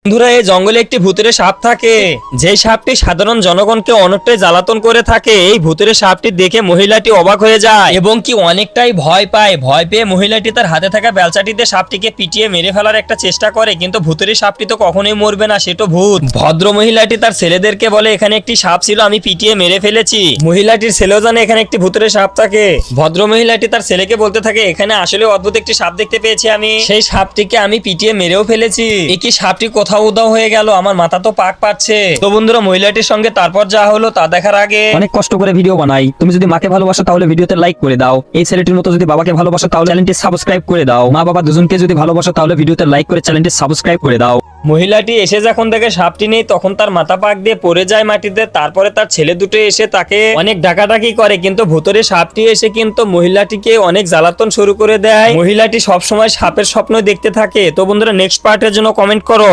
বন্ধুরা, এই জঙ্গলে একটি ভূতেরে সাপ থাকে, যে সাপটি সাধারণ জনগণকে অনেকটাই জ্বালাতন করে থাকে। এই ভূতেরে সাপটি দেখে মহিলাটি অবাক হয়ে যায় এবং কি অনেকটাই ভয় পায়। ভয় পেয়ে মহিলাটি তার হাতে থাকা বেলচাটিতে সাপটিকে পিটিয়ে মেরে ফেলার একটা চেষ্টা করে, কিন্তু ভূতেরে সাপটি তো কখনোই মরবে না, সে তো ভূত। ভদ্র মহিলাটি তার ছেলেদেরকে বলে, এখানে একটি সাপ ছিল, আমি পিটিয়ে মেরে ফেলেছি। মহিলাটির ছেলেও জানে এখানে একটি ভূতেরে সাপ থাকে। ভদ্র মহিলাটি তার ছেলেকে বলতে থাকে, এখানে আসলে অদ্ভুত একটি সাপ দেখতে পেয়েছি, আমি সেই সাপটিকে আমি পিটিয়ে মেরেও ফেলেছি। কি সাপটি কোথাও উধাও হয়ে গেল, আমার মাথা তো পাক পাচ্ছে। তো বন্ধুরা, মহিলাটির সঙ্গে তারপর যা হলো তা দেখার আগে অনেক কষ্ট করে ভিডিও বানাই, তুমি যদি মাকে ভালোবাসো তাহলে ভিডিওতে লাইক করে দাও। এই ছেলেটির মতো যদি বাবাকে ভালোবাসো তাহলে চ্যানেলটি সাবস্ক্রাইব করে দাও। মা বাবা দুজনকে যদি ভালোবাসো তাহলে ভিডিওতে লাইক করে চ্যানেলটি সাবস্ক্রাইব করে দাও। মহিলাটি এসে যখন দেখে সাপটি নেই, তখন তার মাথা পাক দিয়ে পড়ে যায় মাটিতে। তারপরে তার ছেলে দুটো এসে তাকে অনেক ডাকাডাকি করে, কিন্তু ভূতের সাপটি এসে কিন্তু মহিলাটিকে অনেক জ্বালাতন শুরু করে দেয়। মহিলাটি সবসময় সাপের স্বপ্ন দেখতে থাকে। তো বন্ধুরা, নেক্সট পার্টের জন্য কমেন্ট করো।